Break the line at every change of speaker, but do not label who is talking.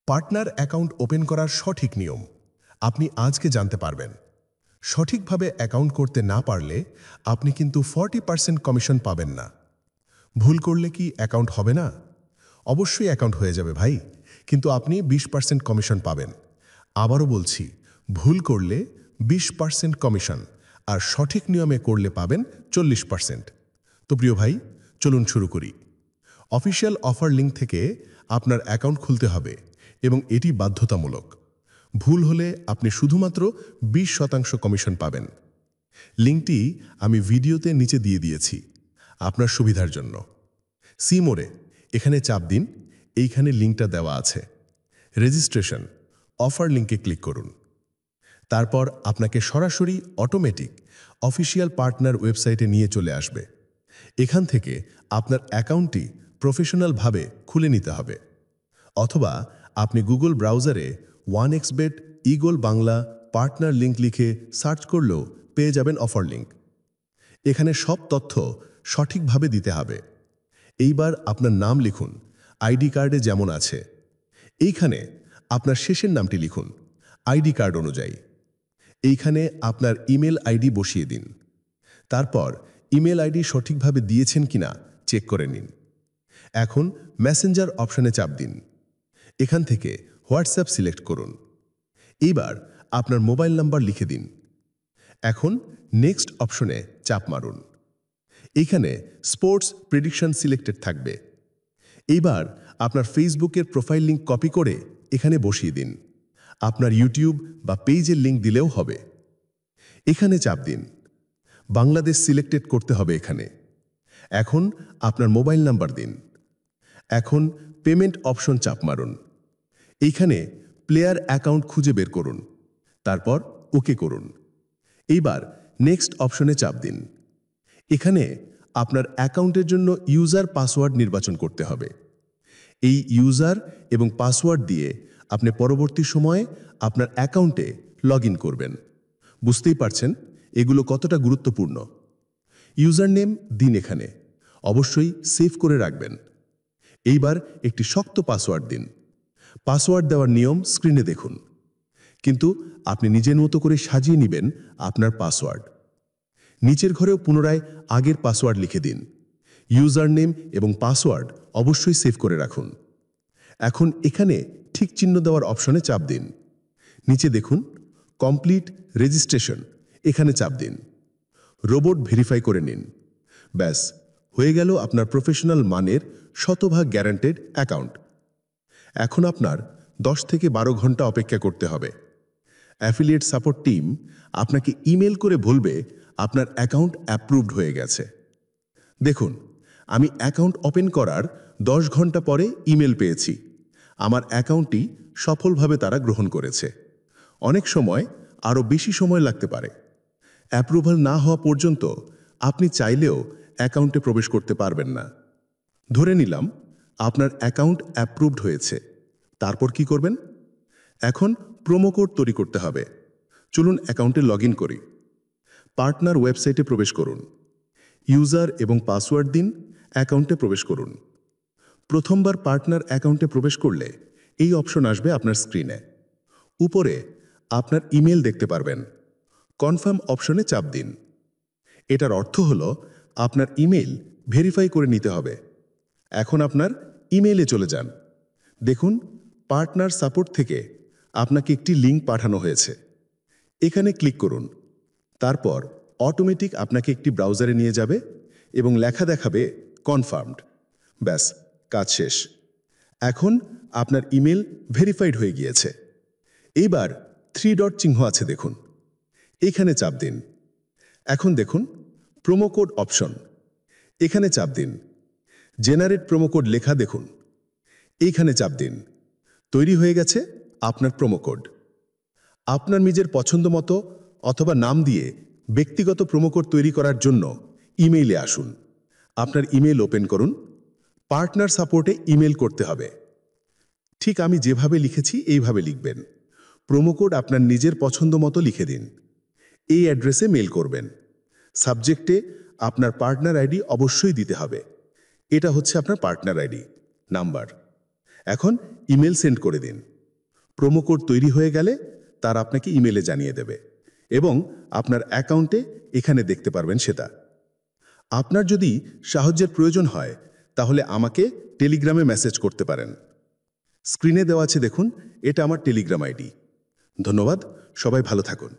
Partner account open করার সঠিক নিয়ম আপনি আজকে জানতে পারবেন। সঠিকভাবে অ্যাকাউন্ট করতে না পারলে আপনি কিন্তু 40% কমিশন পাবেন না। ভুল করলে কি অ্যাকাউন্ট হবে না? অবশ্যই অ্যাকাউন্ট হয়ে যাবে ভাই, কিন্তু আপনি 20% কমিশন পাবেন। আবারও বলছি, ভুল করলে 20% কমিশন, আর সঠিক নিয়মে করলে পাবেন 40%। তো প্রিয় ভাই, চলুন শুরু করি। অফিসিয়াল অফার লিঙ্ক থেকে আপনার অ্যাকাউন্ট খুলতে হবে এবং এটি বাধ্যতামূলক। ভুল হলে আপনি শুধুমাত্র 20% কমিশন পাবেন। লিঙ্কটি আমি ভিডিওতে নিচে দিয়ে দিয়েছি আপনার সুবিধার জন্য। সি মোড়ে এখানে চাপ দিন, এইখানে লিঙ্কটা দেওয়া আছে। রেজিস্ট্রেশন অফার লিঙ্কে ক্লিক করুন। তারপর আপনাকে সরাসরি অটোমেটিক অফিসিয়াল পার্টনার ওয়েবসাইটে নিয়ে চলে আসবে। এখান থেকে আপনার অ্যাকাউন্টটি প্রফেশনালভাবে খুলে নিতে হবে, অথবা আপনি গুগল ব্রাউজারে 1xbet eagle Bangla partner link লিখে সার্চ করলেও পেয়ে যাবেন অফার লিঙ্ক। এখানে সব তথ্য সঠিকভাবে দিতে হবে। এইবার আপনার নাম লিখুন, আইডি কার্ডে যেমন আছে। এইখানে আপনার শেষের নামটি লিখুন আইডি কার্ড অনুযায়ী। এইখানে আপনার ইমেল আইডি বসিয়ে দিন। তারপর ইমেল আইডি সঠিকভাবে দিয়েছেন কিনা চেক করে নিন। এখন মেসেঞ্জার অপশানে চাপ দিন। এখান থেকে হোয়াটসঅ্যাপ সিলেক্ট করুন। এইবার আপনার মোবাইল নাম্বার লিখে দিন। এখন নেক্সট অপশনে চাপ মারুন। এইখানে স্পোর্টস প্রেডিকশন সিলেক্টেড থাকবে। এইবার আপনার ফেসবুকের প্রোফাইল লিঙ্ক কপি করে এখানে বসিয়ে দিন। আপনার ইউটিউব বা পেজের লিঙ্ক দিলেও হবে। এখানে চাপ দিন। বাংলাদেশ সিলেক্টেড করতে হবে এখানে। এখন আপনার মোবাইল নাম্বার দিন। এখন পেমেন্ট অপশন চাপ মারুন। এইখানে প্লেয়ার অ্যাকাউন্ট খুঁজে বের করুন, তারপর ওকে করুন। এইবার নেক্সট অপশনে চাপ দিন। এখানে আপনার অ্যাকাউন্টের জন্য ইউজার পাসওয়ার্ড নির্বাচন করতে হবে। এই ইউজার এবং পাসওয়ার্ড দিয়ে আপনি পরবর্তী সময়ে আপনার অ্যাকাউন্টে লগ ইন করবেন। বুঝতেই পারছেন এগুলো কতটা গুরুত্বপূর্ণ। ইউজার নেম দিন, এখানে অবশ্যই সেভ করে রাখবেন। এইবার একটি শক্ত পাসওয়ার্ড দিন। পাসওয়ার্ড দেওয়ার নিয়ম স্ক্রিনে দেখুন, কিন্তু আপনি নিজের মতো করে সাজিয়ে নেবেন আপনার পাসওয়ার্ড। নিচের ঘরেও পুনরায় আগের পাসওয়ার্ড লিখে দিন। ইউজার নেম এবং পাসওয়ার্ড অবশ্যই সেভ করে রাখুন। এখন এখানে ঠিক চিহ্ন দেওয়ার অপশনে চাপ দিন। নিচে দেখুন কমপ্লিট রেজিস্ট্রেশন, এখানে চাপ দিন। রোবট ভেরিফাই করে নিন। ব্যাস, হয়ে গেল আপনার প্রফেশনাল মানের 100% গ্যারান্টেড অ্যাকাউন্ট। এখন আপনার 10 থেকে 12 ঘন্টা অপেক্ষা করতে হবে। অ্যাফিলিয়েট সাপোর্ট টিম আপনাকে ইমেল করে বলবে আপনার অ্যাকাউন্ট অ্যাপ্রুভড হয়ে গেছে। দেখুন, আমি অ্যাকাউন্ট ওপেন করার 10 ঘন্টা পরে ইমেল পেয়েছি। আমার অ্যাকাউন্টটি সফলভাবে তারা গ্রহণ করেছে। অনেক সময় আরও বেশি সময় লাগতে পারে। অ্যাপ্রুভাল না হওয়া পর্যন্ত আপনি চাইলেও অ্যাকাউন্টে প্রবেশ করতে পারবেন না। ধরে নিলাম আপনার অ্যাকাউন্ট অ্যাপ্রুভড হয়েছে। তারপর কি করবেন? এখন প্রোমো কোড তৈরি করতে হবে। চলুন অ্যাকাউন্টে লগ ইন করি। পার্টনার ওয়েবসাইটে প্রবেশ করুন। ইউজার এবং পাসওয়ার্ড দিন, অ্যাকাউন্টে প্রবেশ করুন। প্রথমবার পার্টনার অ্যাকাউন্টে প্রবেশ করলে এই অপশন আসবে আপনার স্ক্রিনে। উপরে আপনার ইমেল দেখতে পারবেন। কনফার্ম অপশনে চাপ দিন। এটার অর্থ হলো আপনার ইমেল ভেরিফাই করে নিতে হবে। এখন আপনার ইমেইলে চলে যান। দেখুন পার্টনার সাপোর্ট থেকে আপনাকে একটি লিঙ্ক পাঠানো হয়েছে। এখানে ক্লিক করুন। তারপর অটোমেটিক আপনাকে একটি ব্রাউজারে নিয়ে যাবে এবং লেখা দেখাবে কনফার্মড। ব্যাস, কাজ শেষ। এখন আপনার ইমেল ভেরিফাইড হয়ে গিয়েছে। এইবার 3 ডট চিহ্ন আছে দেখুন, এখানে চাপ দিন। এখন দেখুন প্রোমো কোড অপশন, এখানে চাপ দিন। জেনারেট প্রোমো কোড লেখা দেখুন, এইখানে চাপ দিন। তৈরি হয়ে গেছে আপনার প্রোমো কোড। আপনার নিজের পছন্দ মতো অথবা নাম দিয়ে ব্যক্তিগত প্রোমো কোড তৈরি করার জন্য ইমেইলে আসুন। আপনার ইমেল ওপেন করুন। পার্টনার সাপোর্টে ইমেল করতে হবে। ঠিক আমি যেভাবে লিখেছি এইভাবে লিখবেন। প্রোমো কোড আপনার নিজের পছন্দ মতো লিখে দিন। এই অ্যাড্রেসে মেল করবেন। সাবজেক্টে আপনার পার্টনার আইডি অবশ্যই দিতে হবে। এটা হচ্ছে আপনার পার্টনার আইডি নাম্বার। এখন ইমেল সেন্ড করে দিন।
প্রোমো কোড তৈরি হয়ে গেলে তার আপনাকে ইমেলে জানিয়ে দেবে এবং আপনার অ্যাকাউন্টে এখানে দেখতে পারবেন সেটা। আপনার যদি সাহায্যের প্রয়োজন হয় তাহলে আমাকে টেলিগ্রামে মেসেজ করতে পারেন। স্ক্রিনে দেওয়া আছে দেখুন, এটা আমার টেলিগ্রাম আইডি। ধন্যবাদ, সবাই ভালো থাকুন।